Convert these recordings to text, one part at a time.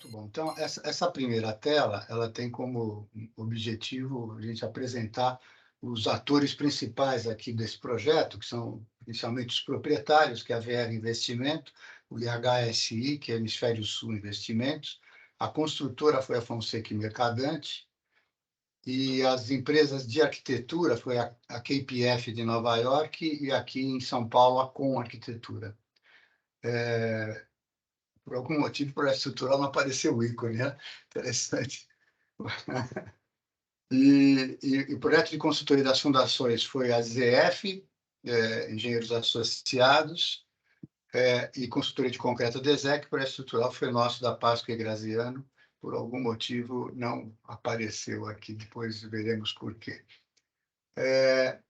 Bom, então, essa primeira tela, ela tem como objetivo a gente apresentar os atores principais aqui desse projeto, que são inicialmente os proprietários, que é a VR Investimento, o IHSI, que é Hemisfério Sul Investimentos, a construtora foi a Fonseca e Mercadante, e as empresas de arquitetura foi a KPF de Nova York e aqui em São Paulo a Com Arquitetura. Por algum motivo, para a estrutural não apareceu o ícone, né? Interessante. E o projeto de consultoria das fundações foi a ZF, Engenheiros Associados, e consultoria de concreto DESEC, o projeto estrutural foi nosso, da Páscoa e Graziano, por algum motivo não apareceu aqui, depois veremos por quê.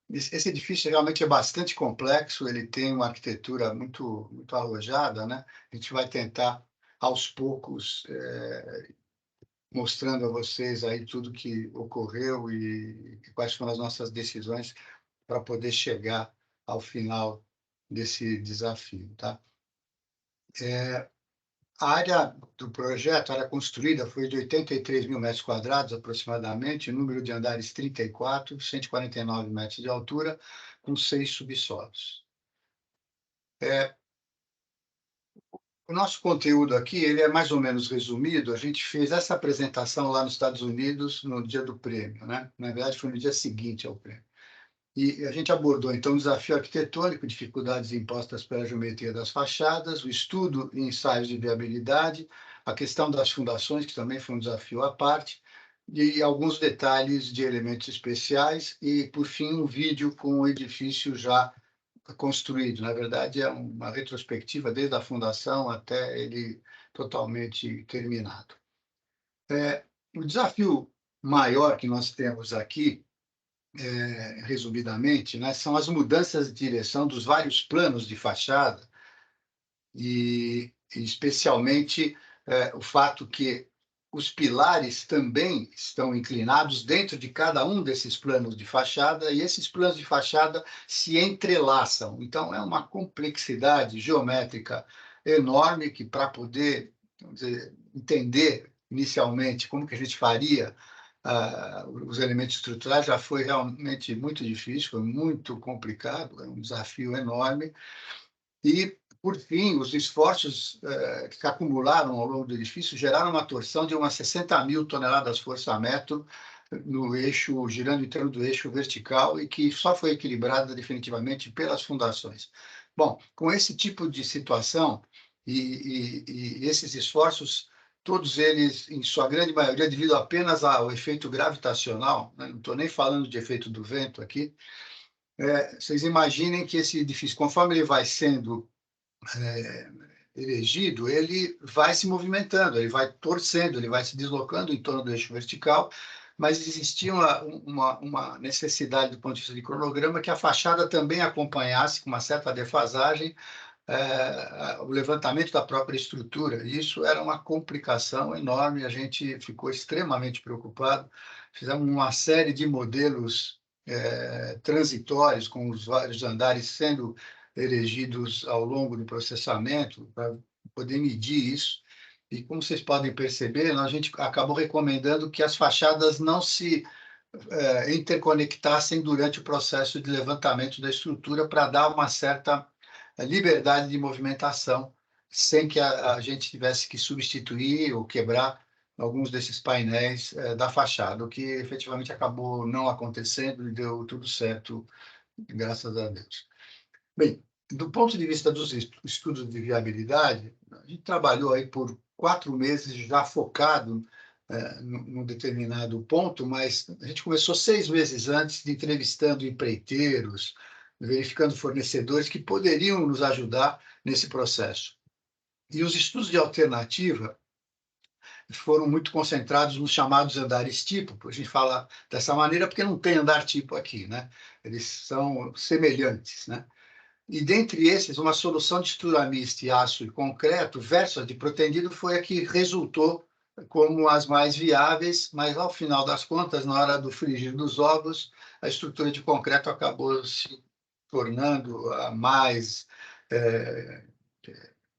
Esse edifício realmente é bastante complexo, ele tem uma arquitetura muito arrojada, né? A gente vai tentar, aos poucos, mostrando a vocês aí tudo que ocorreu e quais foram as nossas decisões para poder chegar ao final desse desafio, tá? A área do projeto, a área construída, foi de 83 mil metros quadrados, aproximadamente, número de andares 34, 149 metros de altura, com 6 subsolos. O nosso conteúdo aqui, ele é mais ou menos resumido. A gente fez essa apresentação lá nos Estados Unidos no dia do prêmio, né? Na verdade, foi no dia seguinte ao prêmio. E a gente abordou, então, o desafio arquitetônico, dificuldades impostas pela geometria das fachadas, o estudo e ensaios de viabilidade, a questão das fundações, que também foi um desafio à parte, e alguns detalhes de elementos especiais, e, por fim, um vídeo com o edifício já construído. Na verdade, é uma retrospectiva desde a fundação até ele totalmente terminado. O desafio maior que nós temos aqui, resumidamente, né, são as mudanças de direção dos vários planos de fachada e especialmente o fato que os pilares também estão inclinados dentro de cada um desses planos de fachada e esses planos de fachada se entrelaçam. Então, é uma complexidade geométrica enorme que, para poder, vamos dizer, entender inicialmente como que a gente faria os elementos estruturais, já foi realmente muito difícil, foi muito complicado, é um desafio enorme. E, por fim, os esforços que se acumularam ao longo do edifício geraram uma torção de umas 60 mil toneladas força-metro no eixo, girando em torno do eixo vertical, e que só foi equilibrada definitivamente pelas fundações. Bom, com esse tipo de situação e esses esforços, todos eles, em sua grande maioria, devido apenas ao efeito gravitacional, né? Não estou nem falando de efeito do vento aqui, vocês imaginem que esse edifício, conforme ele vai sendo erigido, ele vai se movimentando, ele vai torcendo, ele vai se deslocando em torno do eixo vertical, mas existia uma necessidade, do ponto de vista de cronograma, que a fachada também acompanhasse, com uma certa defasagem, o levantamento da própria estrutura. Isso era uma complicação enorme, a gente ficou extremamente preocupado, fizemos uma série de modelos transitórios, com os vários andares sendo erigidos ao longo do processamento, para poder medir isso. E, como vocês podem perceber, a gente acabou recomendando que as fachadas não se interconectassem durante o processo de levantamento da estrutura, para dar uma certa liberdade de movimentação, sem que a gente tivesse que substituir ou quebrar alguns desses painéis da fachada, o que efetivamente acabou não acontecendo e deu tudo certo, graças a Deus. Bem, do ponto de vista dos estudos de viabilidade, a gente trabalhou aí por 4 meses já focado num determinado ponto, mas a gente começou 6 meses antes, de entrevistando empreiteiros, verificando fornecedores que poderiam nos ajudar nesse processo. E os estudos de alternativa foram muito concentrados nos chamados andares tipo. A gente fala dessa maneira porque não tem andar tipo aqui, né? Eles são semelhantes, né? E, dentre esses, uma solução de estrutura mista e aço e concreto versus a de protendido foi a que resultou como as mais viáveis, mas, ao final das contas, na hora do frigir dos ovos, a estrutura de concreto acabou se tornando a mais,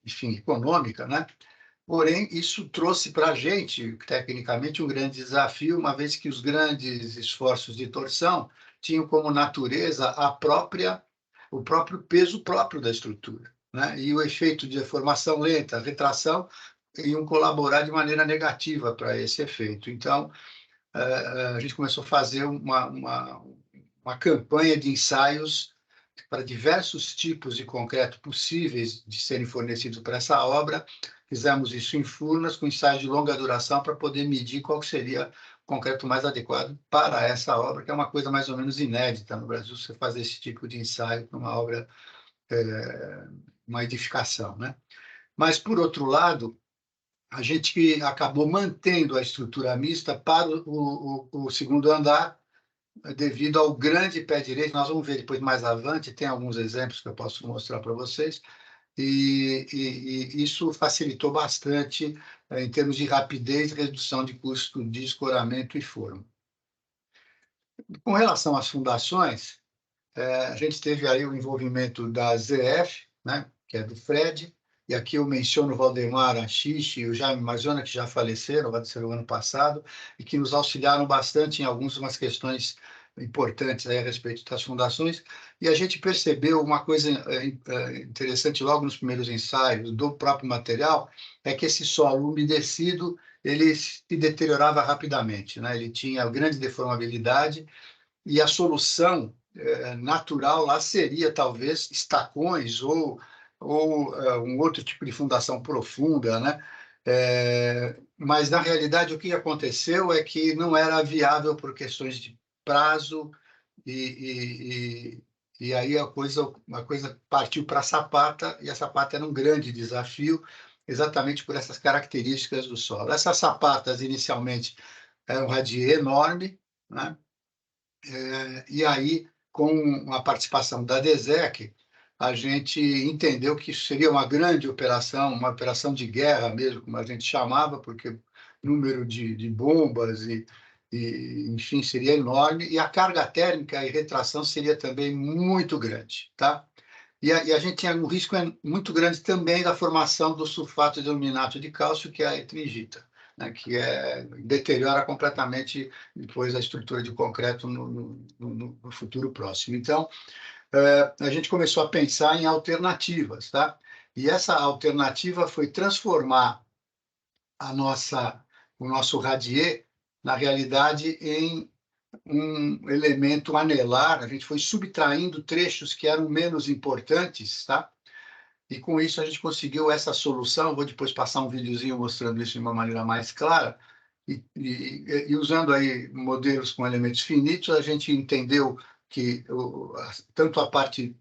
enfim, econômica, né? Porém, isso trouxe para a gente, tecnicamente, um grande desafio, uma vez que os grandes esforços de torção tinham como natureza o próprio peso próprio da estrutura, né? E o efeito de deformação lenta, retração, iam colaborar de maneira negativa para esse efeito. Então, a gente começou a fazer uma campanha de ensaios para diversos tipos de concreto possíveis de serem fornecidos para essa obra. Fizemos isso em Furnas, com ensaios de longa duração, para poder medir qual seria o concreto mais adequado para essa obra, que é uma coisa mais ou menos inédita no Brasil, você fazer esse tipo de ensaio para uma obra, uma edificação, né? Mas, por outro lado, a gente acabou mantendo a estrutura mista para o segundo andar, devido ao grande pé direito. Nós vamos ver depois mais avante, tem alguns exemplos que eu posso mostrar para vocês, e isso facilitou bastante em termos de rapidez e redução de custo de escoramento e forma. Com relação às fundações, a gente teve aí o envolvimento da ZF, né, que é do Fred, e aqui eu menciono o Valdemar Achiche e o Jaime Marzona, que já faleceram no ano passado, e que nos auxiliaram bastante em algumas questões importantes aí a respeito das fundações, e a gente percebeu uma coisa interessante logo nos primeiros ensaios do próprio material, é que esse solo umedecido, ele se deteriorava rapidamente, né? Ele tinha grande deformabilidade, e a solução natural lá seria talvez estacões ou um outro tipo de fundação profunda, né? Mas, na realidade, o que aconteceu é que não era viável por questões de prazo e aí a coisa partiu para a sapata, e a sapata era um grande desafio, exatamente por essas características do solo. Essas sapatas, inicialmente, eram um radier enorme, né? E aí, com a participação da DESEC, a gente entendeu que isso seria uma grande operação, uma operação de guerra mesmo, como a gente chamava, porque o número de bombas enfim, seria enorme, e a carga térmica e retração seria também muito grande, tá? E a gente tinha um risco muito grande também da formação do sulfato de aluminato de cálcio, que é a etringita, né, que deteriora completamente depois a estrutura de concreto no futuro próximo. Então, a gente começou a pensar em alternativas, tá? E essa alternativa foi transformar o nosso radier, na realidade, em um elemento anelar. A gente foi subtraindo trechos que eram menos importantes, tá? E com isso a gente conseguiu essa solução. Vou depois passar um videozinho mostrando isso de uma maneira mais clara. E usando aí modelos com elementos finitos, a gente entendeu que tanto a parte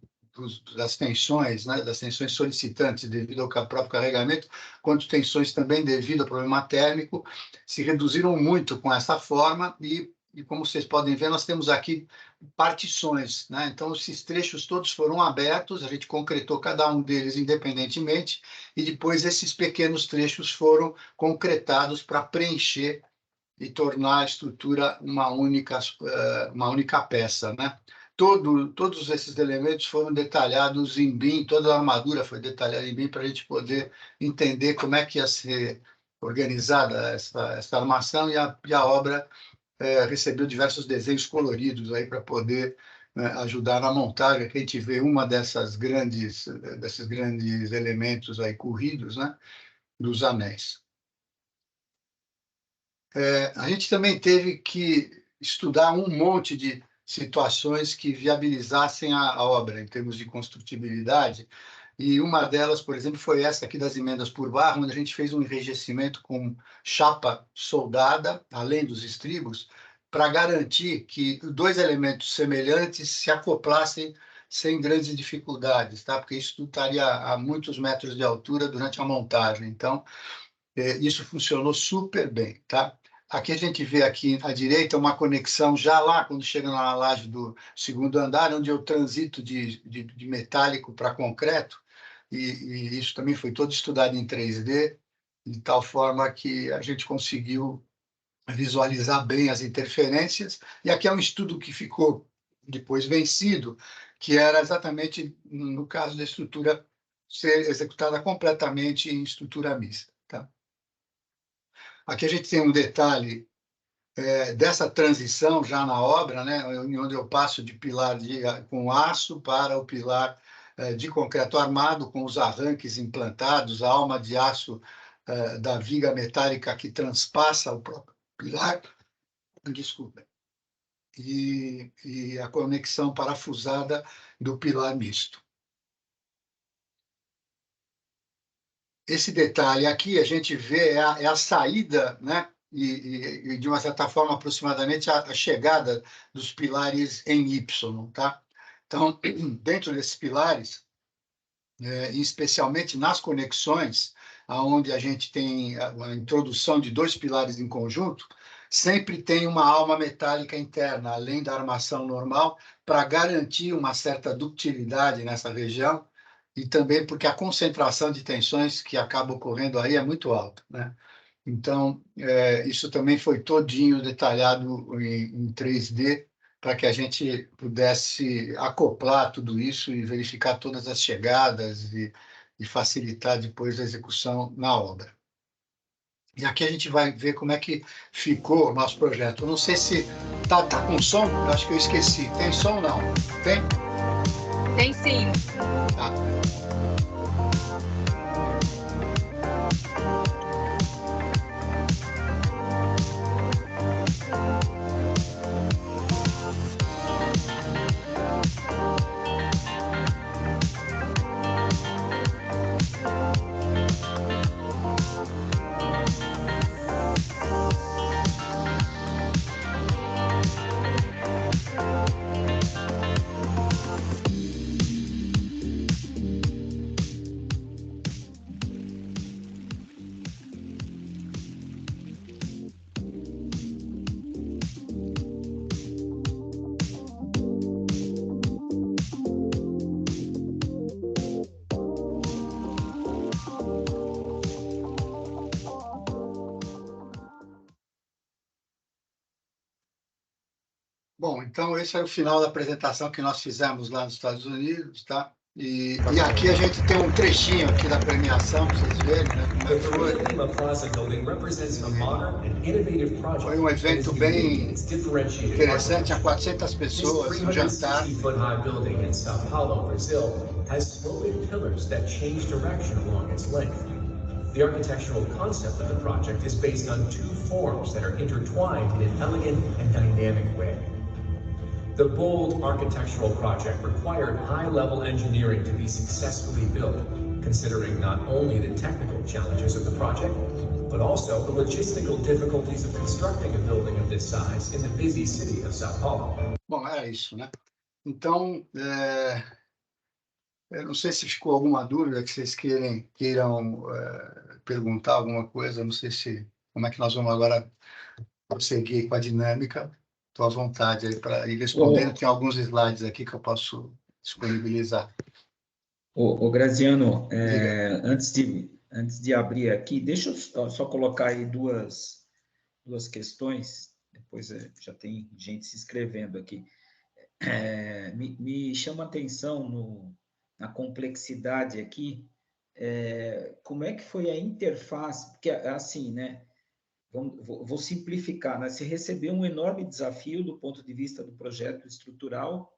das tensões, né, das tensões solicitantes devido ao próprio carregamento, quanto tensões também devido ao problema térmico, se reduziram muito com essa forma e como vocês podem ver, nós temos aqui partições, né? Então, esses trechos todos foram abertos, a gente concretou cada um deles independentemente, e depois esses pequenos trechos foram concretados para preencher e tornar a estrutura uma única peça, né? Todos esses elementos foram detalhados em BIM, toda a armadura foi detalhada em BIM para a gente poder entender como é que ia ser organizada essa armação, e a obra recebeu diversos desenhos coloridos aí para poder, né, ajudar na montagem. Que a gente vê desses grandes elementos aí corridos, né, dos anéis. A gente também teve que estudar um monte de situações que viabilizassem a obra em termos de construtibilidade, e uma delas, por exemplo, foi essa aqui das emendas por barra, onde a gente fez um enrijecimento com chapa soldada, além dos estribos, para garantir que dois elementos semelhantes se acoplassem sem grandes dificuldades, tá? Porque isso estaria a muitos metros de altura durante a montagem. Então, isso funcionou super bem, tá? Aqui a gente vê aqui à direita uma conexão já lá, quando chega na laje do segundo andar, onde eu transito de metálico para concreto, e isso também foi todo estudado em 3D, de tal forma que a gente conseguiu visualizar bem as interferências. E aqui é um estudo que ficou depois vencido, que era exatamente no caso da estrutura ser executada completamente em estrutura mista, tá? Aqui a gente tem um detalhe dessa transição já na obra, né, onde eu passo de pilar com aço para o pilar de concreto armado, com os arranques implantados, a alma de aço da viga metálica que transpassa o próprio pilar, desculpa, e a conexão parafusada do pilar misto. Esse detalhe aqui a gente vê é a saída, né? E, de uma certa forma, aproximadamente, a chegada dos pilares em Y, tá? Então, dentro desses pilares, especialmente nas conexões, onde a gente tem a introdução de dois pilares em conjunto, sempre tem uma alma metálica interna, além da armação normal, para garantir uma certa ductilidade nessa região, e também porque a concentração de tensões que acaba ocorrendo aí é muito alta, né? Então, isso também foi todinho detalhado em 3D, para que a gente pudesse acoplar tudo isso e verificar todas as chegadas e facilitar depois a execução na obra. E aqui a gente vai ver como é que ficou o nosso projeto. Eu não sei se tá com som, eu acho que eu esqueci. Tem som ou não? Tem? Tem sim. Tá. Bom, então esse é o final da apresentação que nós fizemos lá nos Estados Unidos, tá? E aqui a gente tem um trechinho aqui da premiação, para vocês verem, né, como é que foi. Foi um evento bem interessante, tinha 400 pessoas, um jantar. The architectural concept of the project is based on two forms that are intertwined in an elegant and dynamic way. The bold architectural project required high-level engineering to be successfully built, considering not only the technical challenges of the project, but also the logistical difficulties of constructing a building of this size in the busy city of São Paulo. Bom, era isso, né? Então, eu não sei se ficou alguma dúvida que vocês queiram perguntar alguma coisa, não sei como é que nós vamos agora prosseguir com a dinâmica. Estou à vontade aí para ir respondendo. Tem alguns slides aqui que eu posso disponibilizar. Graziano, antes de abrir aqui, deixa eu só colocar aí duas questões, depois já tem gente se inscrevendo aqui. Me chama a atenção na complexidade aqui, como é que foi a interface, porque assim, né? Vou simplificar, né? Você recebeu um enorme desafio do ponto de vista do projeto estrutural.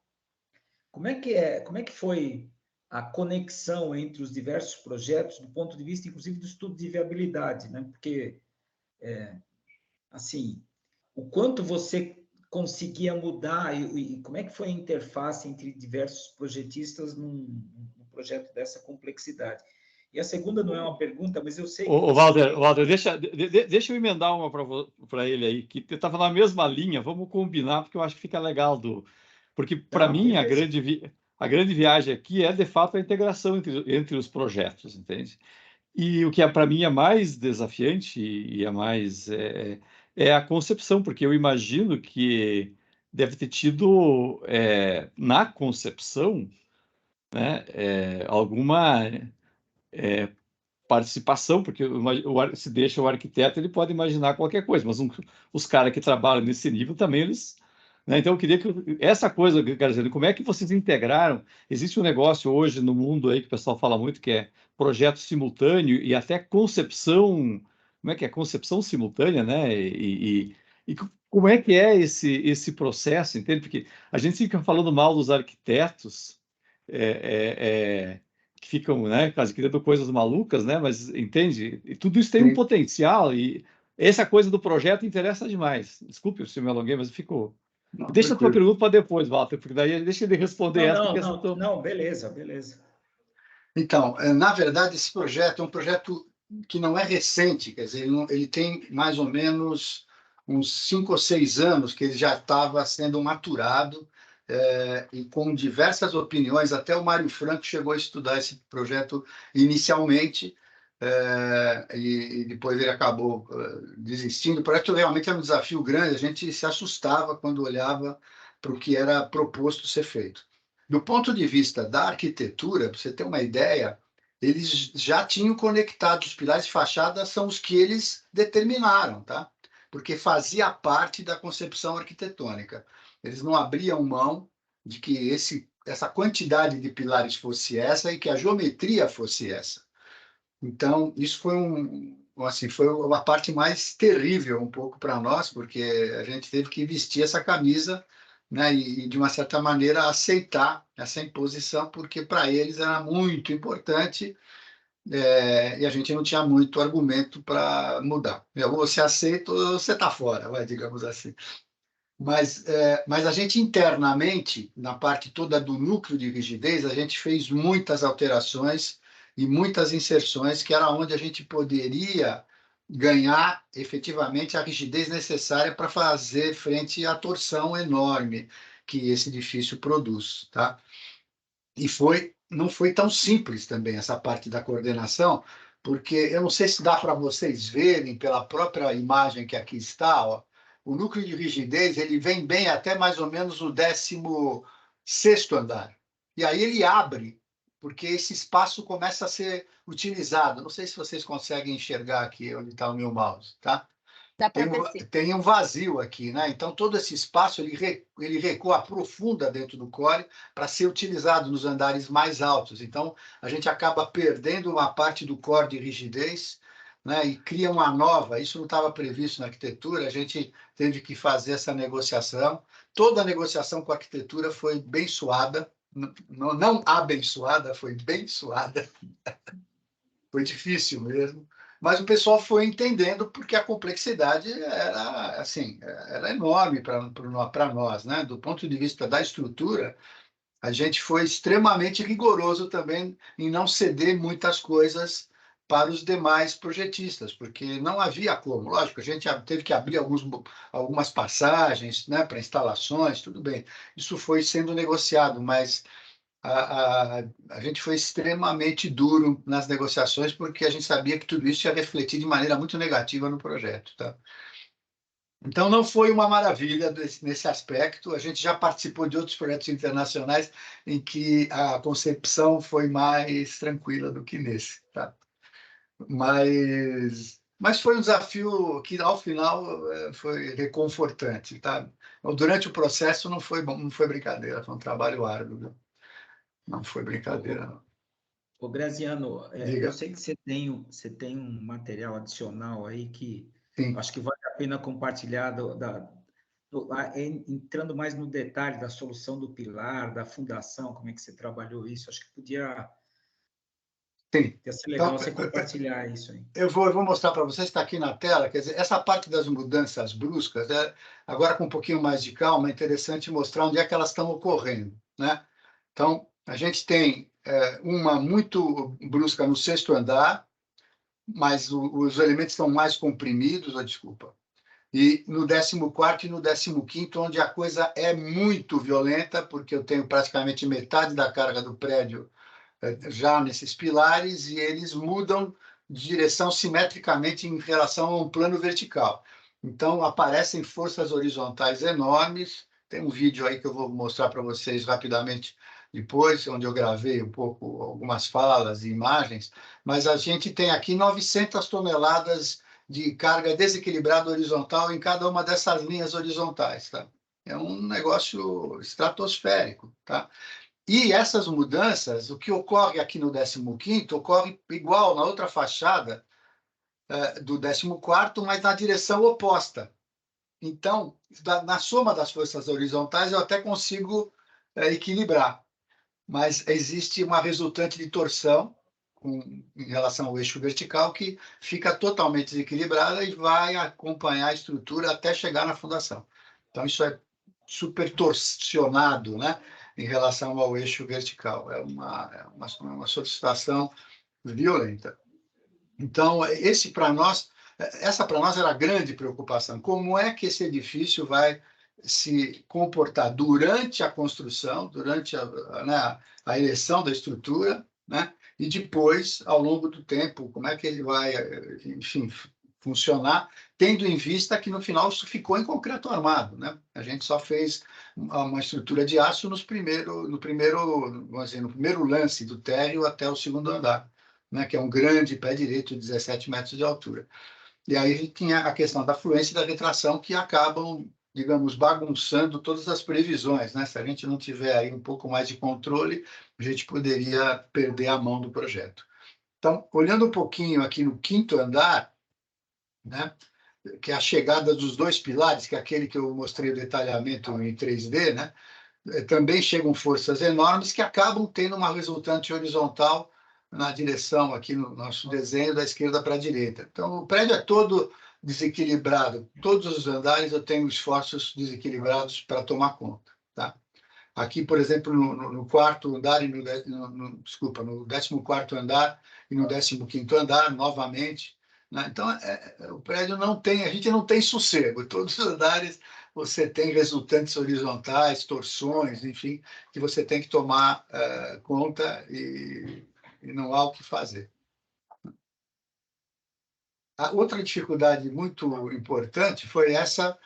Como é que foi a conexão entre os diversos projetos do ponto de vista, inclusive, do estudo de viabilidade, né? Porque, assim, o quanto você conseguia mudar e como é que foi a interface entre diversos projetistas num projeto dessa complexidade? E a segunda não é uma pergunta, mas eu sei... Walter, deixa eu emendar uma para ele aí, que estava na mesma linha, vamos combinar, porque eu acho que fica legal. Porque, para mim, a grande viagem aqui é, de fato, a integração entre os projetos, entende? E o que, para mim, é mais desafiante e é mais... é a concepção, porque eu imagino que deve ter tido, na concepção, né, alguma... participação, porque se deixa o arquiteto, ele pode imaginar qualquer coisa, mas os caras que trabalham nesse nível também, eles... Né? Então, eu queria que essa coisa, quero dizer, como é que vocês integraram? Existe um negócio hoje no mundo aí que o pessoal fala muito, que é projeto simultâneo e até concepção como é que é? Concepção simultânea, né? E como é que é esse processo, entende? Porque a gente fica falando mal dos arquitetos, que ficam, né, quase criando coisas malucas, né? Mas entende? E tudo isso tem um Sim. potencial e essa coisa do projeto interessa demais. Desculpe se eu me alonguei, mas ficou. Não, Deixa a tua tranquilo. pergunta para depois, Walter, porque daí deixa ele responder Não, essa, não, porque essa não, não, beleza, beleza. Então, na verdade, esse projeto é um projeto que não é recente, quer dizer, ele tem mais ou menos uns 5 ou 6 anos que ele já estava sendo maturado, e com diversas opiniões. Até o Mário Franco chegou a estudar esse projeto inicialmente, e depois ele acabou desistindo. O projeto realmente é um desafio grande, a gente se assustava quando olhava para o que era proposto ser feito. Do ponto de vista da arquitetura, para você ter uma ideia, eles já tinham conectado os pilares de fachada, são os que eles determinaram, tá? Porque fazia parte da concepção arquitetônica. Eles não abriam mão de que essa quantidade de pilares fosse essa e que a geometria fosse essa. Então, isso foi foi a parte mais terrível um pouco para nós, porque a gente teve que vestir essa camisa, né, e de uma certa maneira aceitar essa imposição, porque para eles era muito importante, e a gente não tinha muito argumento para mudar. Ou você aceita ou você está fora, digamos assim. Mas a gente internamente, na parte toda do núcleo de rigidez, a gente fez muitas alterações e muitas inserções, que era onde a gente poderia ganhar efetivamente a rigidez necessária para fazer frente à torção enorme que esse edifício produz, tá? E não foi tão simples também essa parte da coordenação, porque eu não sei se dá para vocês verem pela própria imagem que aqui está, ó, o núcleo de rigidez ele vem bem até mais ou menos o 16º andar. E aí ele abre, porque esse espaço começa a ser utilizado. Não sei se vocês conseguem enxergar aqui onde está o meu mouse, tá? Dá para ver sim. Tem um vazio aqui, né? Então, todo esse espaço ele recua, aprofunda dentro do core para ser utilizado nos andares mais altos. Então, a gente acaba perdendo uma parte do core de rigidez, né? E cria uma nova. Isso não estava previsto na arquitetura, a gente teve que fazer essa negociação. Toda a negociação com a arquitetura foi bem suada, não abençoada, foi bem suada. Foi difícil mesmo, mas o pessoal foi entendendo porque a complexidade era assim, era enorme para nós, né? Do ponto de vista da estrutura, a gente foi extremamente rigoroso também em não ceder muitas coisas para os demais projetistas, porque não havia como. Lógico, a gente teve que abrir algumas passagens, né, para instalações, tudo bem. Isso foi sendo negociado, mas a gente foi extremamente duro nas negociações, porque a gente sabia que tudo isso ia refletir de maneira muito negativa no projeto. Tá? Então, não foi uma maravilha nesse aspecto. A gente já participou de outros projetos internacionais em que a concepção foi mais tranquila do que nesse. Tá? Mas foi um desafio que, ao final, foi reconfortante. Tá? Durante o processo, não foi brincadeira, foi um trabalho árduo. Viu? Não foi brincadeira, não. Ô, Graziano, Diga. eu sei que você tem um material adicional aí que Sim. acho que vale a pena compartilhar, entrando mais no detalhe da solução do pilar, da fundação, como é que você trabalhou isso. Acho que podia Sim. ser legal você compartilhar isso aí. Eu vou mostrar para vocês, está aqui na tela, quer dizer, essa parte das mudanças bruscas, agora com um pouquinho mais de calma, é interessante mostrar onde é que elas estão ocorrendo, né? Então, a gente tem uma muito brusca no 6º andar, mas os elementos estão mais comprimidos, desculpa. E no 14º e no 15º, onde a coisa é muito violenta, porque eu tenho praticamente metade da carga do prédio já nesses pilares, e eles mudam de direção simetricamente em relação a um plano vertical. Então, aparecem forças horizontais enormes. Tem um vídeo aí que eu vou mostrar para vocês rapidamente depois, onde eu gravei um pouco algumas falas e imagens, mas a gente tem aqui 900 toneladas de carga desequilibrada horizontal em cada uma dessas linhas horizontais. Tá? É um negócio estratosférico. Tá? E essas mudanças, o que ocorre aqui no 15º, ocorre igual na outra fachada, do 14º, mas na direção oposta. Então, na soma das forças horizontais, eu até consigo equilibrar, mas existe uma resultante de torção em relação ao eixo vertical que fica totalmente desequilibrada e vai acompanhar a estrutura até chegar na fundação. Então, isso é super torsionado, né, em relação ao eixo vertical. É uma solicitação violenta. Então, essa para nós era a grande preocupação. Como é que esse edifício vai se comportar durante a construção, durante a ereção da estrutura, né? E depois, ao longo do tempo, como é que ele vai, enfim, funcionar, tendo em vista que, no final, isso ficou em concreto armado, né? A gente só fez uma estrutura de aço no primeiro lance do térreo até o segundo andar, né? Que é um grande pé direito de 17 metros de altura. E aí a gente tinha a questão da fluência e da retração que acabam, digamos, bagunçando todas as previsões, né? Se a gente não tiver aí um pouco mais de controle, a gente poderia perder a mão do projeto. Então, olhando um pouquinho aqui no 5º andar, né? Que é a chegada dos 2 pilares, que é aquele que eu mostrei o detalhamento em 3D, né? Também chegam forças enormes que acabam tendo uma resultante horizontal na direção, aqui no nosso desenho, da esquerda para a direita. Então, o prédio é todo desequilibrado. Todos os andares eu tenho esforços desequilibrados para tomar conta. Tá? Aqui, por exemplo, no 4º andar, no 14º andar e no 15º andar, novamente. Né? Então, o prédio não tem, a gente não tem sossego. Todos os andares você tem resultantes horizontais, torções, enfim, que você tem que tomar conta e não há o que fazer. A outra dificuldade muito importante foi essa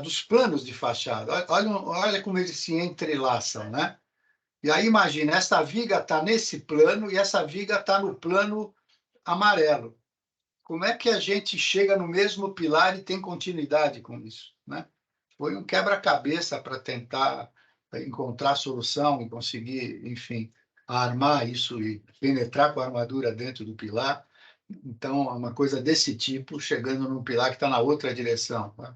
dos planos de fachada. Olha como eles se entrelaçam, né? E aí, imagina, essa viga está nesse plano e essa viga está no plano amarelo. Como é que a gente chega no mesmo pilar e tem continuidade com isso, né? Foi um quebra-cabeça para tentar encontrar solução e conseguir, enfim, armar isso e penetrar com a armadura dentro do pilar. Então, é uma coisa desse tipo, chegando num pilar que está na outra direção. Né?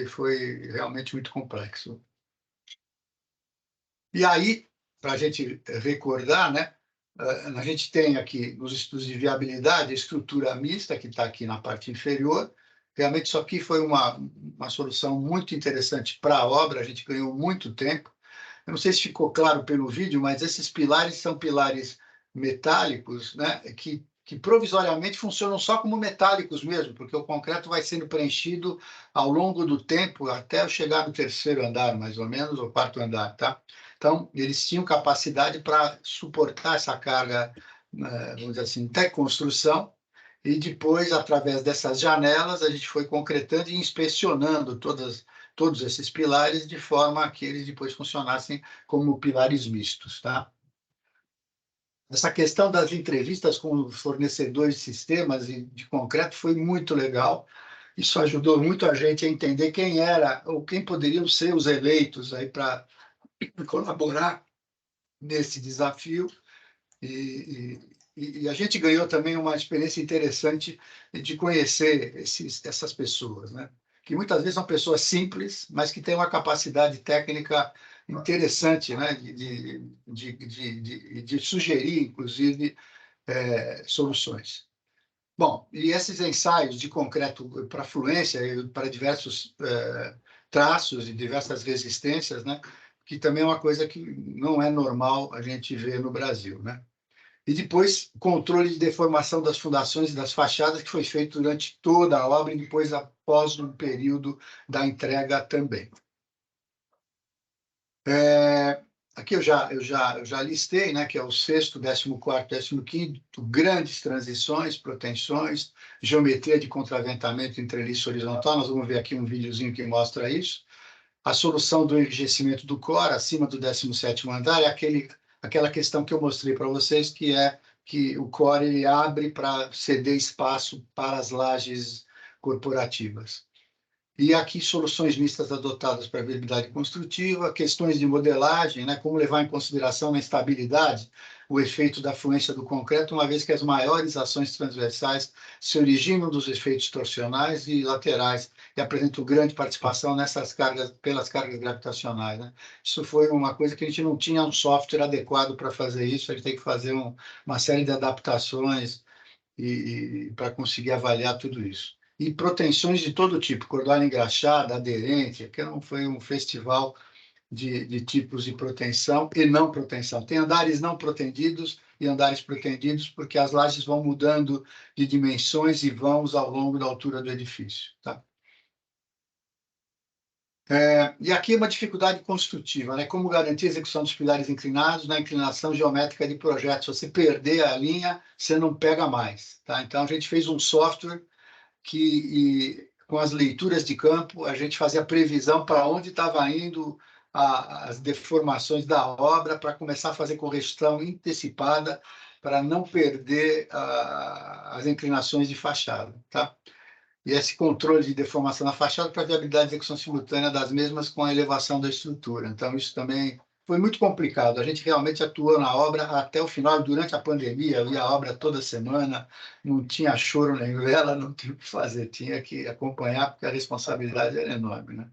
Foi realmente muito complexo. E aí, para a gente recordar, né, a gente tem aqui, nos estudos de viabilidade, a estrutura mista, que está aqui na parte inferior. Realmente, isso aqui foi uma solução muito interessante para a obra, a gente ganhou muito tempo. Eu não sei se ficou claro pelo vídeo, mas esses pilares são pilares metálicos, né, que provisoriamente funcionam só como metálicos mesmo, porque o concreto vai sendo preenchido ao longo do tempo, até eu chegar no 3º andar, mais ou menos, ou 4º andar, tá? Então, eles tinham capacidade para suportar essa carga, vamos dizer assim, até construção, e depois, através dessas janelas, a gente foi concretando e inspecionando todos esses pilares de forma que eles depois funcionassem como pilares mistos, tá? Essa questão das entrevistas com fornecedores de sistemas e de concreto foi muito legal. Isso ajudou muito a gente a entender quem era ou quem poderiam ser os eleitos aí para colaborar nesse desafio. E a gente ganhou também uma experiência interessante de conhecer essas pessoas, né? Que muitas vezes são pessoas simples, mas que têm uma capacidade técnica interessante, né? de sugerir, inclusive, soluções. Bom, e esses ensaios de concreto para fluência, para diversos traços e diversas resistências, né? Que também é uma coisa que não é normal a gente ver no Brasil, né? E depois, controle de deformação das fundações e das fachadas, que foi feito durante toda a obra e depois após o período da entrega também. Aqui eu já listei, né, que é o 6º, 14º, 15º, grandes transições, protensões, geometria de contraventamento em treliço horizontal. Nós vamos ver aqui um videozinho que mostra isso. A solução do enrijecimento do core, acima do 17º andar, é aquela questão que eu mostrei para vocês, que é que o core ele abre para ceder espaço para as lajes corporativas. E aqui soluções mistas adotadas para viabilidade construtiva, questões de modelagem, né, como levar em consideração na estabilidade o efeito da fluência do concreto, uma vez que as maiores ações transversais se originam dos efeitos torsionais e laterais e apresentam grande participação nessas cargas, pelas cargas gravitacionais, né? Isso foi uma coisa que a gente não tinha um software adequado para fazer isso, a gente tem que fazer uma série de adaptações para conseguir avaliar tudo isso. E proteções de todo tipo, cordoalha engraxada, aderente, que não foi um festival de tipos de proteção e não proteção. Tem andares não protendidos e andares protendidos, porque as lajes vão mudando de dimensões e vãos ao longo da altura do edifício. Tá? E aqui é uma dificuldade construtiva, né? Como garantir a execução dos pilares inclinados na inclinação geométrica de projetos. Se você perder a linha, você não pega mais. Tá? Então, a gente fez um software que, com as leituras de campo, a gente fazia previsão para onde estava indo as deformações da obra, para começar a fazer correção antecipada, para não perder as inclinações de fachada. Tá? E esse controle de deformação na fachada para viabilidade de execução simultânea das mesmas com a elevação da estrutura. Então, isso também foi muito complicado. A gente realmente atuou na obra até o final, durante a pandemia, eu ia à obra toda semana, não tinha choro nem vela, não tinha o que fazer, tinha que acompanhar, porque a responsabilidade era enorme, né?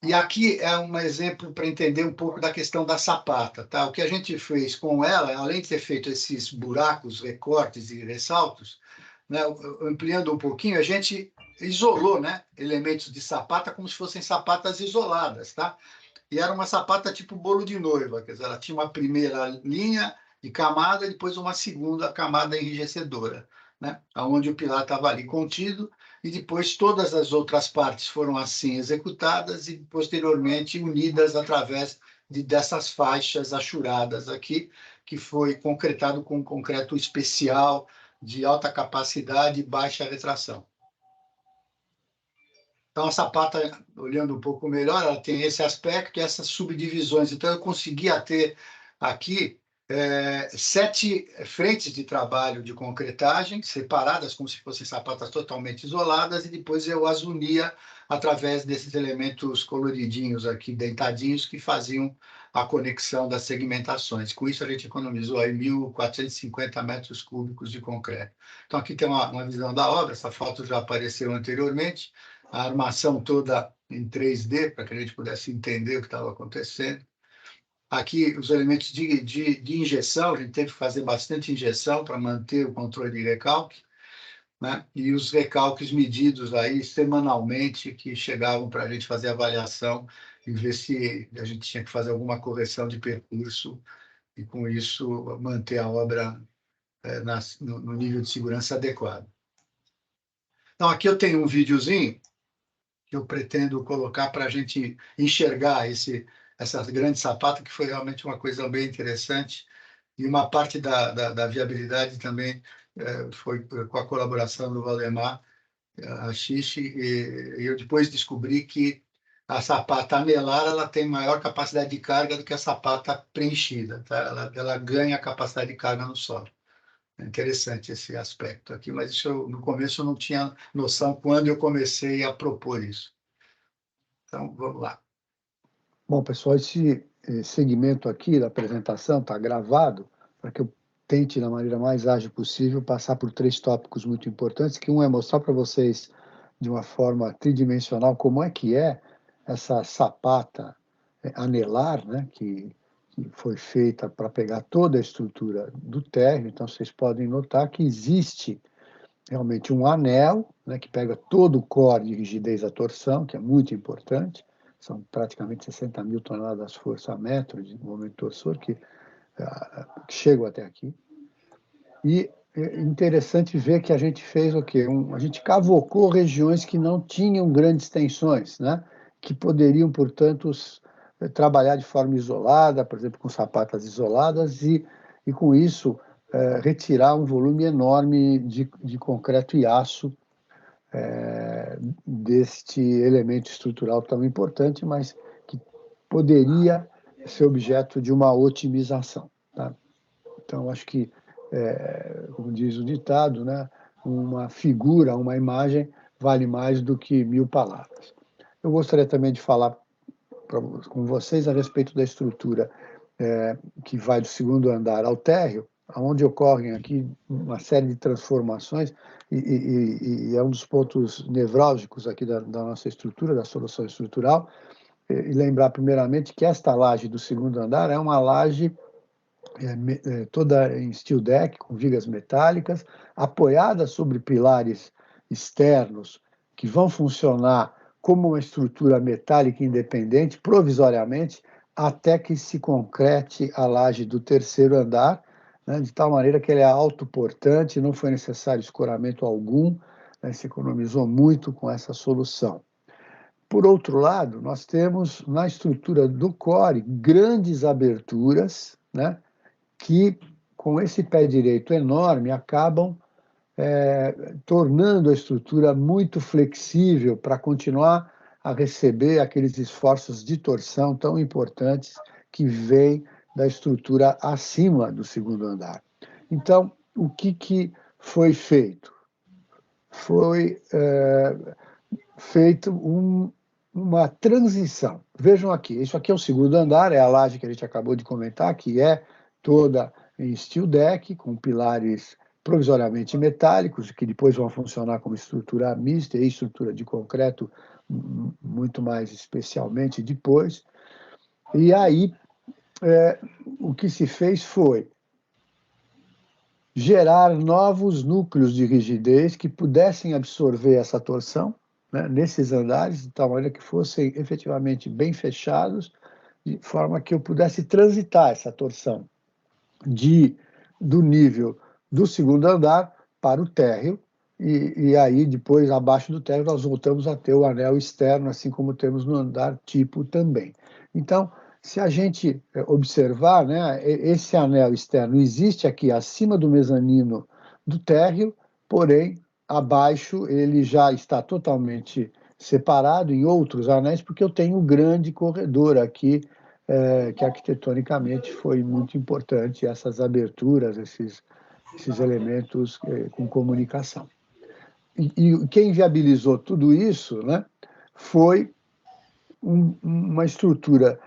E aqui é um exemplo para entender um pouco da questão da sapata, tá? O que a gente fez com ela, além de ter feito esses buracos, recortes e ressaltos, né, ampliando um pouquinho, a gente isolou, né, elementos de sapata como se fossem sapatas isoladas, tá? E era uma sapata tipo bolo de noiva, quer dizer, ela tinha uma primeira linha de camada e depois uma segunda camada enrijecedora, né, onde o pilar estava ali contido, e depois todas as outras partes foram assim executadas e posteriormente unidas através dessas faixas achuradas aqui, que foi concretado com um concreto especial, de alta capacidade e baixa retração. Então, a sapata, olhando um pouco melhor, ela tem esse aspecto e essas subdivisões. Então, eu conseguia ter aqui 7 frentes de trabalho de concretagem, separadas, como se fossem sapatas totalmente isoladas, e depois eu as unia através desses elementos coloridinhos aqui, deitadinhos, que faziam a conexão das segmentações. Com isso, a gente economizou aí 1.450 metros cúbicos de concreto. Então, aqui tem uma visão da obra, essa foto já apareceu anteriormente, a armação toda em 3D, para que a gente pudesse entender o que estava acontecendo. Aqui, os elementos de injeção, a gente teve que fazer bastante injeção para manter o controle de recalque, né? E os recalques medidos aí semanalmente, que chegavam para a gente fazer avaliação e ver se a gente tinha que fazer alguma correção de percurso e, com isso, manter a obra no nível de segurança adequado. Então, aqui eu tenho um videozinho que eu pretendo colocar para a gente enxergar essa grande sapata, que foi realmente uma coisa bem interessante, e uma parte da viabilidade também foi com a colaboração do Valdemar, a Xixi, e eu depois descobri que a sapata anelar ela tem maior capacidade de carga do que a sapata preenchida, tá? Ela ganha capacidade de carga no solo. É interessante esse aspecto aqui, mas isso no começo eu não tinha noção quando eu comecei a propor isso. Então, vamos lá. Bom, pessoal, esse segmento aqui da apresentação está gravado para que eu tente, da maneira mais ágil possível, passar por 3 tópicos muito importantes, que um é mostrar para vocês, de uma forma tridimensional, como é que é essa sapata anelar, né, que foi feita para pegar toda a estrutura do térreo. Então, vocês podem notar que existe realmente um anel, né, que pega todo o core de rigidez à torção, que é muito importante. São praticamente 60 mil toneladas força a metro de momento torsor que chegam até aqui. E é interessante ver que a gente fez o quê? A gente cavocou regiões que não tinham grandes tensões, né? Que poderiam, portanto, trabalhar de forma isolada, por exemplo, com sapatas isoladas, e com isso retirar um volume enorme de concreto e aço deste elemento estrutural tão importante, mas que poderia ser objeto de uma otimização. Tá? Então, acho que, como diz o ditado, né, uma figura, uma imagem vale mais do que 1000 palavras. Eu gostaria também de falar com vocês a respeito da estrutura que vai do segundo andar ao térreo, onde ocorrem aqui uma série de transformações, e é um dos pontos nevrálgicos aqui da nossa estrutura, da solução estrutural, e lembrar primeiramente que esta laje do segundo andar é uma laje toda em steel deck, com vigas metálicas, apoiada sobre pilares externos que vão funcionar como uma estrutura metálica independente, provisoriamente, até que se concrete a laje do terceiro andar, né, de tal maneira que ele é autoportante, não foi necessário escoramento algum, né, se economizou muito com essa solução. Por outro lado, nós temos na estrutura do core grandes aberturas, né, que, com esse pé direito enorme, acabam tornando a estrutura muito flexível para continuar a receber aqueles esforços de torção tão importantes que vêm da estrutura acima do segundo andar. Então, o que foi feito? Foi feito uma transição. Vejam aqui, isso aqui é o segundo andar, é a laje que a gente acabou de comentar, que é toda em steel deck, com pilares provisoriamente metálicos, que depois vão funcionar como estrutura mista e estrutura de concreto, muito mais especialmente depois. E aí, o que se fez foi gerar novos núcleos de rigidez que pudessem absorver essa torção, né, nesses andares, de tal maneira que fossem efetivamente bem fechados, de forma que eu pudesse transitar essa torção do nível do segundo andar para o térreo, e aí depois, abaixo do térreo, nós voltamos a ter o anel externo, assim como temos no andar tipo também. Então, se a gente observar, né, esse anel externo existe aqui acima do mezanino do térreo, porém, abaixo ele já está totalmente separado em outros anéis, porque eu tenho um grande corredor aqui, que arquitetonicamente foi muito importante, essas aberturas, esses elementos com comunicação. E quem viabilizou tudo isso, né, foi uma estrutura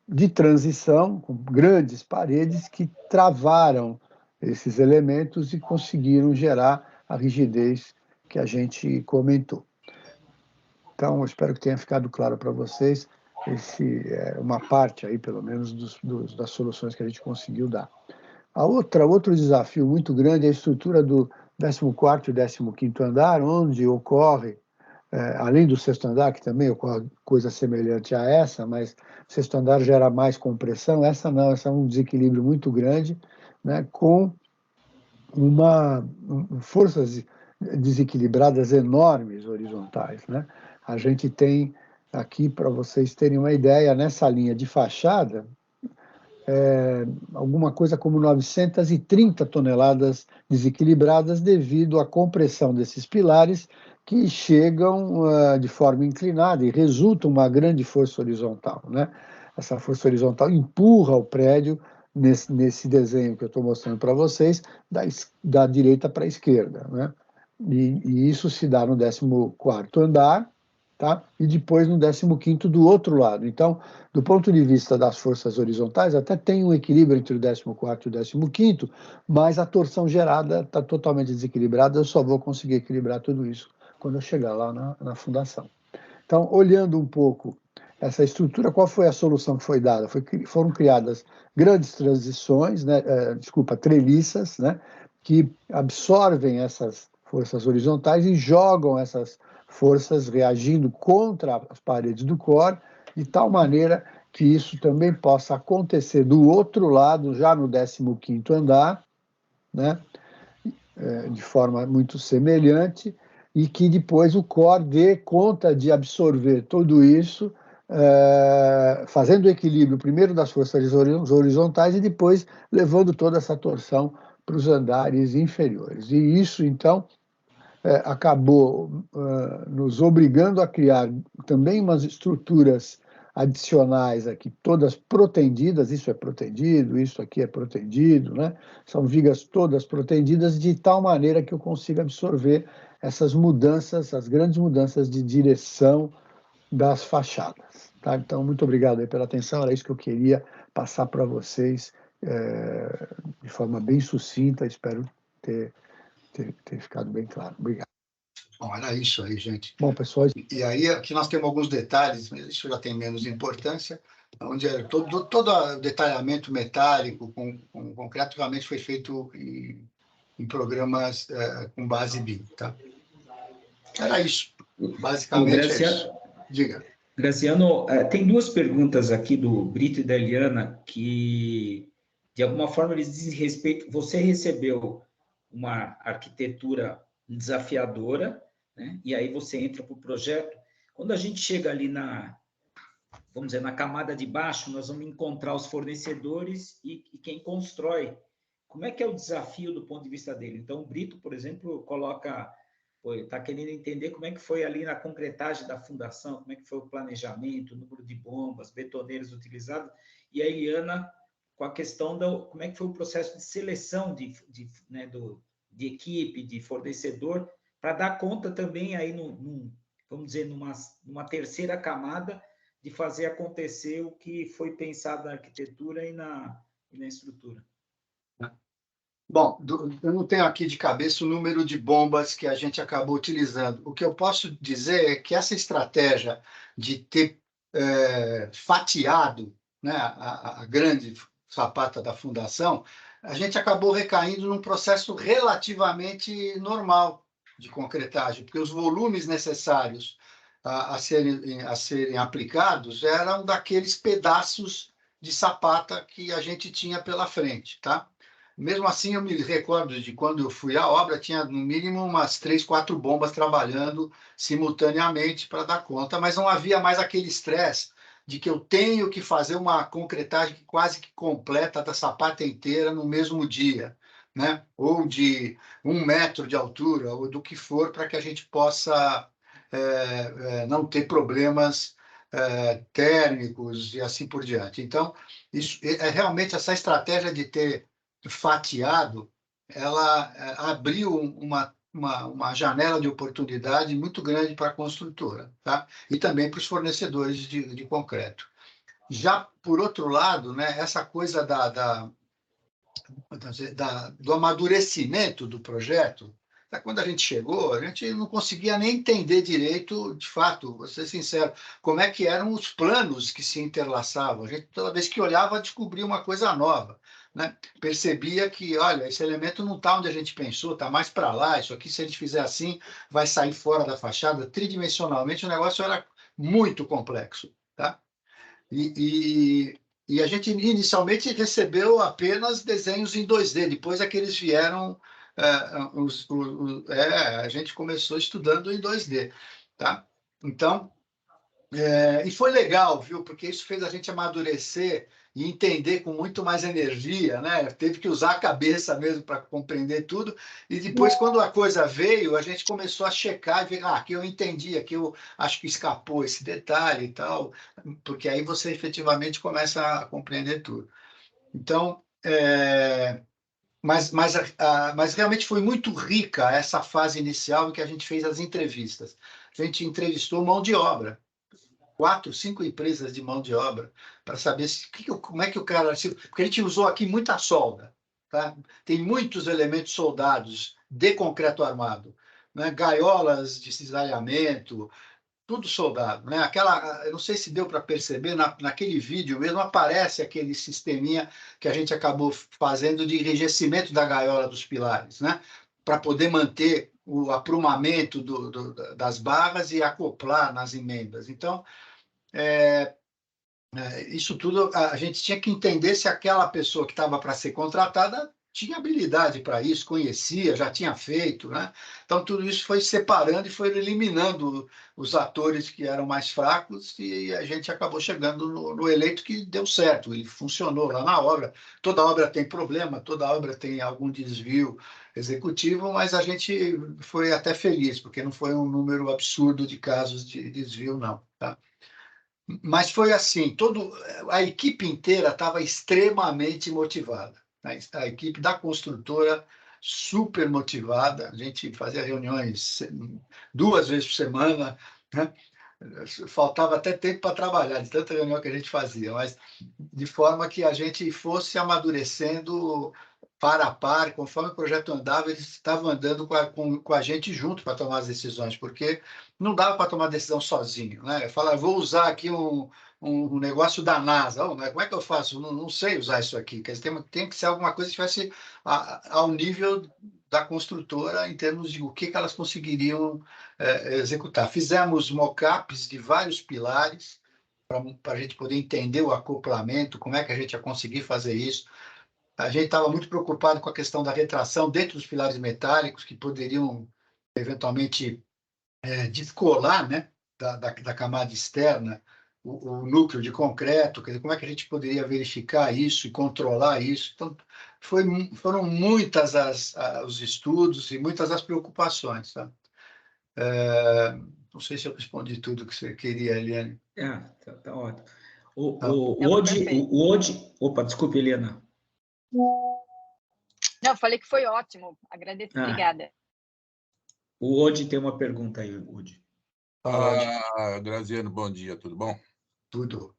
de transição, com grandes paredes que travaram esses elementos e conseguiram gerar a rigidez que a gente comentou. Então, eu espero que tenha ficado claro para vocês uma parte aí, pelo menos, das soluções que a gente conseguiu dar. Outro desafio muito grande é a estrutura do 14º e 15º andar, onde ocorre, além do sexto andar, que também ocorre coisa semelhante a essa, mas o sexto andar gera mais compressão, essa não, essa é um desequilíbrio muito grande, né, com forças desequilibradas enormes horizontais, né? A gente tem aqui, para vocês terem uma ideia, nessa linha de fachada, alguma coisa como 930 toneladas desequilibradas devido à compressão desses pilares que chegam de forma inclinada e resulta uma grande força horizontal, né? Essa força horizontal empurra o prédio nesse desenho que eu estou mostrando para vocês, da direita para a esquerda, né? E isso se dá no 14º andar, tá? E depois no 15º do outro lado. Então, do ponto de vista das forças horizontais, até tem um equilíbrio entre o 14º e o 15º, mas a torção gerada está totalmente desequilibrada, eu só vou conseguir equilibrar tudo isso quando eu chegar lá na fundação. Então, olhando um pouco essa estrutura, qual foi a solução que foi dada? Foram criadas grandes transições, né, treliças, né, que absorvem essas forças horizontais e jogam essas forças reagindo contra as paredes do core, de tal maneira que isso também possa acontecer do outro lado, já no 15º andar, né, de forma muito semelhante, e que depois o core dê conta de absorver tudo isso, fazendo o equilíbrio primeiro das forças horizontais e depois levando toda essa torção para os andares inferiores. E isso, então, acabou nos obrigando a criar também umas estruturas adicionais aqui, todas protendidas, isso é protendido, isso aqui é protendido, né? São vigas todas protendidas de tal maneira que eu consiga absorver essas mudanças, as grandes mudanças de direção das fachadas. Tá? Então, muito obrigado aí pela atenção, era isso que eu queria passar para vocês de forma bem sucinta, espero ter ficado bem claro. Obrigado. Bom, era isso aí, gente. Bom, pessoal... E aí, aqui nós temos alguns detalhes, mas isso já tem menos importância, onde todo o detalhamento metálico com concreto realmente foi feito em programas com base BIM, tá? Era isso, basicamente é isso. Diga. Graziano, tem duas perguntas aqui do Brito e da Eliana que, de alguma forma, eles dizem respeito. Você recebeu uma arquitetura desafiadora, né? E aí você entra para o projeto. Quando a gente chega ali vamos dizer, na camada de baixo, nós vamos encontrar os fornecedores e quem constrói. Como é que é o desafio do ponto de vista dele? Então, o Brito, por exemplo, está querendo entender como é que foi ali na concretagem da fundação, como é que foi o planejamento, o número de bombas, betoneiros utilizados, e a Eliana com a questão como é que foi o processo de seleção de equipe, de fornecedor, para dar conta também aí, vamos dizer, numa terceira camada, de fazer acontecer o que foi pensado na arquitetura e na estrutura. Bom, eu não tenho aqui de cabeça o número de bombas que a gente acabou utilizando. O que eu posso dizer é que essa estratégia de ter fatiado, né, a grande sapata da fundação, a gente acabou recaindo num processo relativamente normal de concretagem, porque os volumes necessários a serem aplicados eram daqueles pedaços de sapata que a gente tinha pela frente, tá? Mesmo assim, eu me recordo de quando eu fui à obra, tinha no mínimo umas 3, 4 bombas trabalhando simultaneamente para dar conta, mas não havia mais aquele estresse de que eu tenho que fazer uma concretagem quase que completa da sapata inteira no mesmo dia, né? Ou de 1 metro de altura, ou do que for, para que a gente possa não ter problemas térmicos e assim por diante. Então, isso, realmente essa estratégia de ter fatiado, ela abriu uma janela de oportunidade muito grande para a construtora, tá? E também para os fornecedores de concreto. Já, por outro lado, né, essa coisa do amadurecimento do projeto, quando a gente chegou, a gente não conseguia nem entender direito, de fato, vou ser sincero, como é que eram os planos que se interlaçavam. A gente, toda vez que olhava, descobria uma coisa nova, né? Percebia que, olha, esse elemento não está onde a gente pensou, está mais para lá, isso aqui, se a gente fizer assim, vai sair fora da fachada. Tridimensionalmente, o negócio era muito complexo, tá? E a gente inicialmente recebeu apenas desenhos em 2D, depois é que eles vieram, a gente começou estudando em 2D, tá? Então, e foi legal, viu? Porque isso fez a gente amadurecer e entender com muito mais energia, né? Teve que usar a cabeça mesmo para compreender tudo. E depois, quando a coisa veio, a gente começou a checar e ver, aqui eu entendi, aqui eu acho que escapou esse detalhe e tal, porque aí você efetivamente começa a compreender tudo. Então, mas realmente foi muito rica essa fase inicial em que a gente fez as entrevistas. A gente entrevistou mão de obra. 4, 5 empresas de mão de obra para saber como é que o cara... Porque a gente usou aqui muita solda, tá? Tem muitos elementos soldados de concreto armado, né? Gaiolas de cisalhamento, tudo soldado, né? Eu não sei se deu para perceber, naquele vídeo mesmo aparece aquele sisteminha que a gente acabou fazendo de enrijecimento da gaiola dos pilares, né? Para poder manter o aprumamento das barras e acoplar nas emendas. Então, isso tudo a gente tinha que entender se aquela pessoa que estava para ser contratada tinha habilidade para isso, conhecia, já tinha feito, né? Então, tudo isso foi separando e foi eliminando os atores que eram mais fracos e a gente acabou chegando no eleito que deu certo, ele funcionou lá na obra. Toda obra tem problema, toda obra tem algum desvio executivo, mas a gente foi até feliz, porque não foi um número absurdo de casos de desvio, não, tá? Mas foi assim, a equipe inteira estava extremamente motivada, né? A equipe da construtora super motivada, a gente fazia reuniões 2 vezes por semana, né? Faltava até tempo para trabalhar, de tanta reunião que a gente fazia, mas de forma que a gente fosse amadurecendo par a par, conforme o projeto andava, eles estavam andando com a gente junto para tomar as decisões, porque não dava para tomar decisão sozinho, né? Falar, vou usar aqui um negócio da NASA, mas como é que eu faço? Não sei usar isso aqui. Quer dizer, tem que ser alguma coisa que estivesse ao nível da construtora em termos de o que elas conseguiriam executar. Fizemos mockups de vários pilares para a gente poder entender o acoplamento, como é que a gente ia conseguir fazer isso. A gente estava muito preocupado com a questão da retração dentro dos pilares metálicos, que poderiam, eventualmente, descolar, né, da camada externa o núcleo de concreto. Quer dizer, como é que a gente poderia verificar isso e controlar isso? Então, foram muitas os estudos e muitas as preocupações. Tá? Não sei se eu respondi tudo que você queria, Eliane. Tá ótimo. Opa, desculpe, Helena. Não, eu falei que foi ótimo. Agradeço, obrigada. O Odi tem uma pergunta aí, Odi. Graziano, bom dia, tudo bom? Tudo.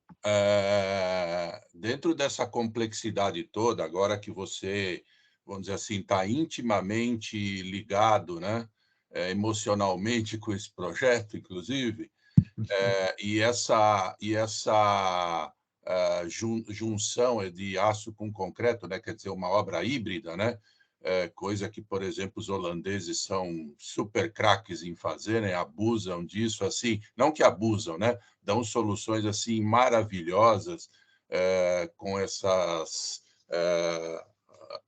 Dentro dessa complexidade toda, agora que você, vamos dizer assim, está intimamente ligado, né, emocionalmente com esse projeto, inclusive, e essa junção de aço com concreto, né, quer dizer, uma obra híbrida, né, coisa que, por exemplo, os holandeses são super craques em fazer, né, abusam disso, assim, não que abusam, né, dão soluções assim maravilhosas com essas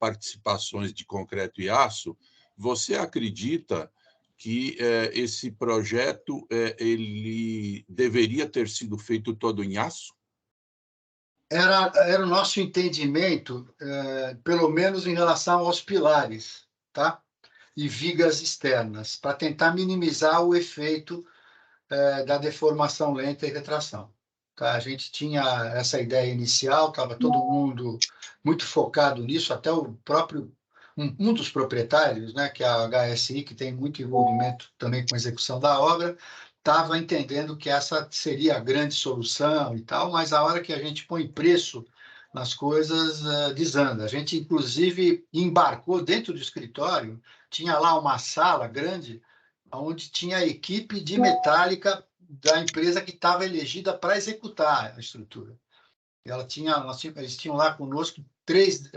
participações de concreto e aço. Você acredita que esse projeto ele deveria ter sido feito todo em aço? Era o nosso entendimento, pelo menos em relação aos pilares, tá? E vigas externas, para tentar minimizar o efeito da deformação lenta e retração. Tá? A gente tinha essa ideia inicial, estava todo mundo muito focado nisso, até o próprio um dos proprietários, né, que é a HSI, que tem muito envolvimento também com a execução da obra, estava entendendo que essa seria a grande solução e tal, mas a hora que a gente põe preço nas coisas, desanda. A gente, inclusive, embarcou dentro do escritório, tinha lá uma sala grande, onde tinha a equipe de metálica da empresa que estava elegida para executar a estrutura. Eles tinham lá conosco 3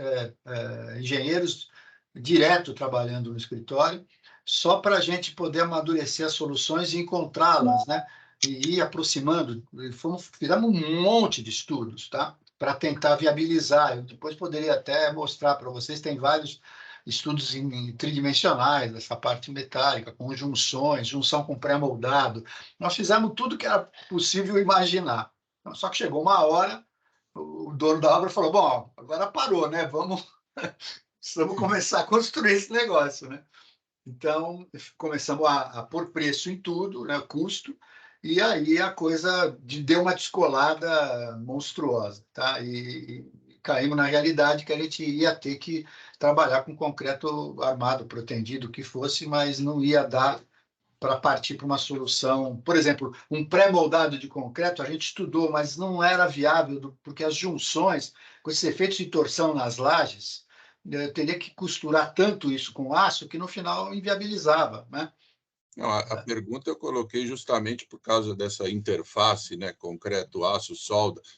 engenheiros direto trabalhando no escritório, só para a gente poder amadurecer as soluções e encontrá-las, né? E ir aproximando. Fizemos um monte de estudos, tá? Para tentar viabilizar. Eu depois poderia até mostrar para vocês, tem vários estudos tridimensionais, essa parte metálica, com junções, junção com pré-moldado. Nós fizemos tudo que era possível imaginar. Só que chegou uma hora, o dono da obra falou, bom, agora parou, né? Vamos começar a construir esse negócio, né? Então, começamos a pôr preço em tudo, né? Custo, e aí a coisa deu uma descolada monstruosa, tá? E caímos na realidade que a gente ia ter que trabalhar com concreto armado, protendido, o que fosse, mas não ia dar para partir para uma solução. Por exemplo, um pré-moldado de concreto, a gente estudou, mas não era viável, porque as junções, com esses efeitos de torção nas lajes, teria que costurar tanto isso com aço que no final inviabilizava, né? Não, a pergunta eu coloquei justamente por causa dessa interface, né, concreto, aço,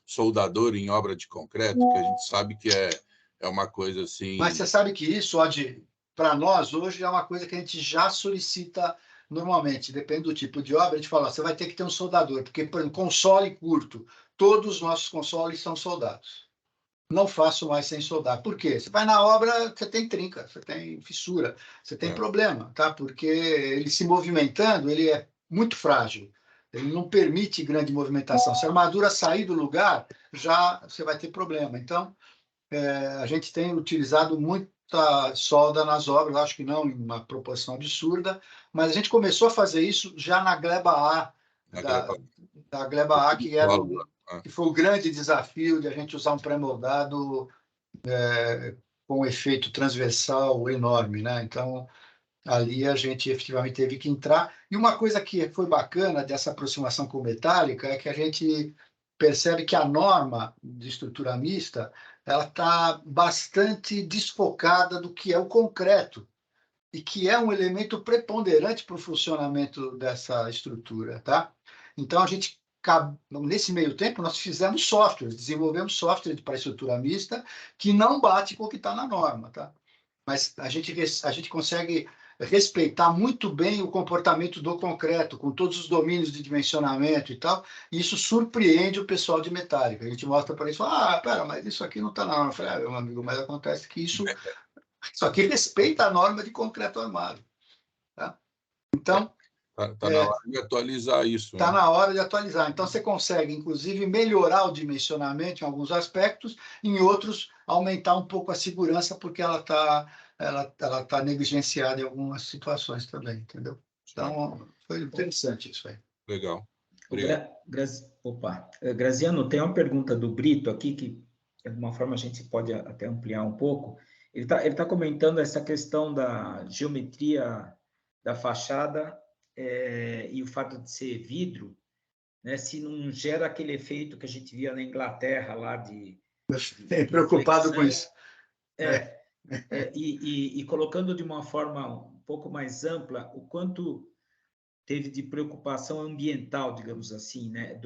soldador em obra de concreto, que a gente sabe que é uma coisa assim... Mas você sabe que isso, para nós, hoje, é uma coisa que a gente já solicita normalmente, depende do tipo de obra, a gente fala, você vai ter que ter um soldador, porque, por exemplo, console curto, todos os nossos consoles são soldados. Não faço mais sem soldar. Por quê? Você vai na obra, você tem trinca, você tem fissura, você tem problema, tá? Porque ele se movimentando, ele é muito frágil. Ele não permite grande movimentação. Se a armadura sair do lugar, já você vai ter problema. Então, a gente tem utilizado muita solda nas obras, acho que não em uma proporção absurda, mas a gente começou a fazer isso já na gleba A da Gleba A, que foi o grande desafio de a gente usar um pré-moldado com efeito transversal enorme, né? Então, ali a gente efetivamente teve que entrar. E uma coisa que foi bacana dessa aproximação com metálica é que a gente percebe que a norma de estrutura mista ela está bastante desfocada do que é o concreto e que é um elemento preponderante para o funcionamento dessa estrutura, tá? Então, a gente, nesse meio tempo, nós fizemos softwares, desenvolvemos software para estrutura mista que não bate com o que está na norma, tá? Mas a gente consegue respeitar muito bem o comportamento do concreto, com todos os domínios de dimensionamento e tal, e isso surpreende o pessoal de metálica. A gente mostra para eles, pera, mas isso aqui não está na norma. Eu falei, meu amigo, mas acontece que isso aqui respeita a norma de concreto armado. Tá? Então... Está na hora de atualizar isso. Está na hora de atualizar. Então, você consegue, inclusive, melhorar o dimensionamento em alguns aspectos, em outros, aumentar um pouco a segurança, porque ela tá negligenciada em algumas situações também, entendeu? Então, foi interessante isso aí. Legal. Graziano, tem uma pergunta do Brito aqui, que de alguma forma a gente pode até ampliar um pouco. Ele tá comentando essa questão da geometria da fachada e o fato de ser vidro, né, se não gera aquele efeito que a gente via na Inglaterra lá de... Preocupado com isso. E colocando de uma forma um pouco mais ampla, o quanto teve de preocupação ambiental, digamos assim, né,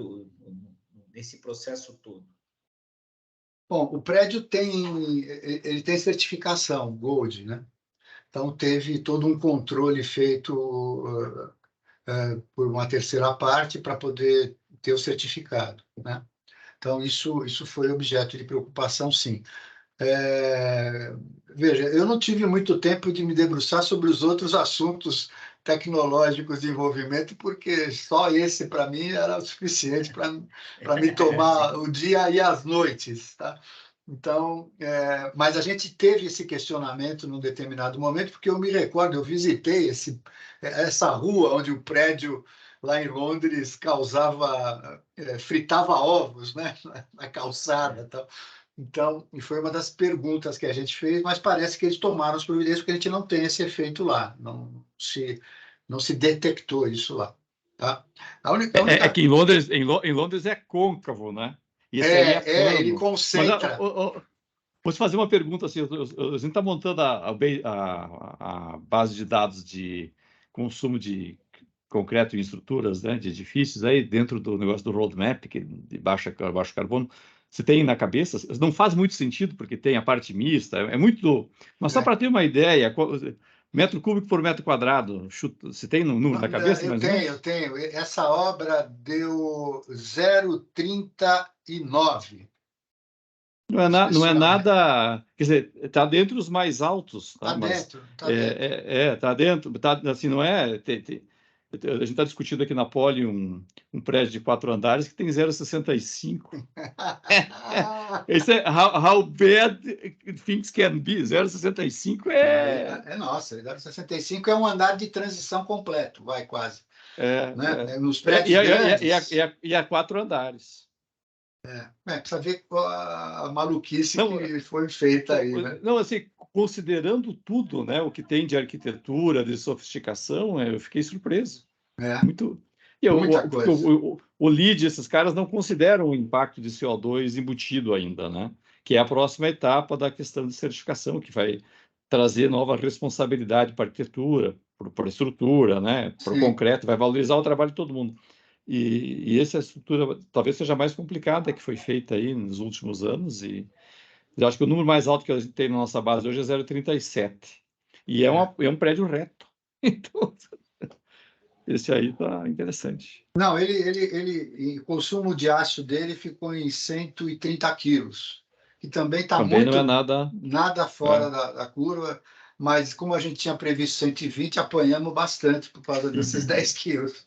nesse processo todo. Bom, o prédio tem certificação Gold, né? Então teve todo um controle feito por uma terceira parte para poder ter o certificado, né? Então isso foi objeto de preocupação, sim. Veja, eu não tive muito tempo de me debruçar sobre os outros assuntos tecnológicos de envolvimento, porque só esse, para mim, era o suficiente para me tomar o dia e as noites, tá? Então, mas a gente teve esse questionamento num determinado momento, porque eu me recordo, eu visitei essa rua onde o prédio lá em Londres fritava ovos, né, na calçada e tal. Então, e foi uma das perguntas que a gente fez, mas parece que eles tomaram as providências porque a gente não tem esse efeito lá, não se detectou isso lá. Tá? É que em Londres é côncavo, né? E esse aí é plano. Ele concentra. Vou te fazer uma pergunta assim, a gente está montando a base de dados de consumo de concreto em estruturas, né, de edifícios aí dentro do negócio do roadmap, que de baixo carbono. Você tem na cabeça, não faz muito sentido, porque tem a parte mista, é muito... Mas só para ter uma ideia, metro cúbico por metro quadrado, você tem no número na cabeça? Eu tenho. Essa obra deu 0,39. Não é nada... Quer dizer, está dentro dos mais altos. Tá? Está dentro. Está dentro. Assim, não é... A gente está discutindo aqui na Poli um prédio de 4 andares que tem 0,65. Esse é how bad things can be. 0,65 Nossa, 0,65 é um andar de transição completo, vai quase. Né? Nos prédios grandes. E a 4 andares. Precisa ver a maluquice que foi feita aí, né? Não, assim, considerando tudo, né, o que tem de arquitetura, de sofisticação, eu fiquei surpreso. Muito. Muita coisa. O LEED, esses caras não consideram o impacto de CO2 embutido ainda, né? Que é a próxima etapa da questão de certificação, que vai trazer nova responsabilidade para a arquitetura, para a estrutura, né? Para o concreto, vai valorizar o trabalho de todo mundo. E essa estrutura talvez seja mais complicada que foi feita aí nos últimos anos, e eu acho que o número mais alto que a gente tem na nossa base hoje é 0,37. E é um prédio reto. Então, esse aí está interessante. Não, o consumo de aço dele ficou em 130 quilos, que também está muito... não é nada fora da curva, mas como a gente tinha previsto 120, apanhamos bastante por causa desses 10 quilos.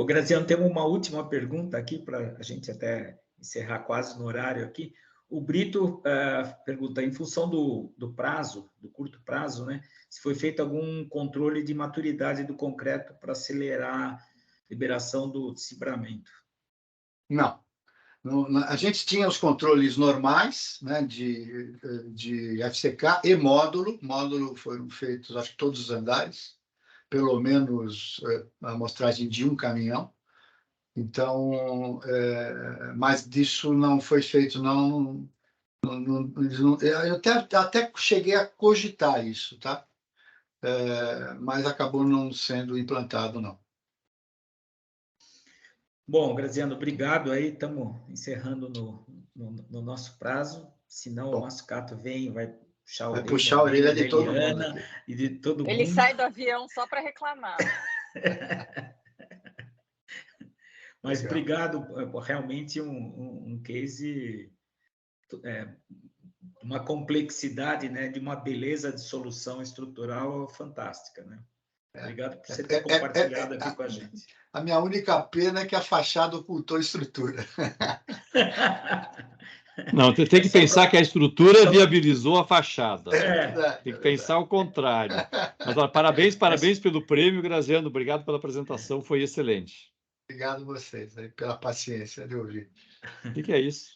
Graziano, temos uma última pergunta aqui para a gente até encerrar quase no horário aqui. O Brito pergunta, em função do prazo, do curto prazo, né, se foi feito algum controle de maturidade do concreto para acelerar a liberação do descibramento? Não. A gente tinha os controles normais, né, de FCK e módulo. Módulo foram feitos, acho que todos os andares, pelo menos a amostragem de um caminhão. Então, mas disso não foi feito, não. Eu até cheguei a cogitar isso, tá? Mas acabou não sendo implantado, não. Bom, Graziano, obrigado aí. Estamos encerrando no nosso prazo. Senão o Mascato vem, vai puxar a orelha de todo mundo e de todo mundo. Ele sai do avião só para reclamar. Mas obrigado, realmente um case, uma complexidade, né, de uma beleza de solução estrutural fantástica, né? Obrigado por você ter compartilhado aqui com a gente. A minha única pena é que a fachada ocultou a estrutura. Não, tem que pensar que a estrutura viabilizou a fachada. Tem que pensar o contrário. Mas olha, parabéns pelo prêmio, Graziano. Obrigado pela apresentação, foi excelente. Obrigado a vocês aí, pela paciência de ouvir. O que é isso?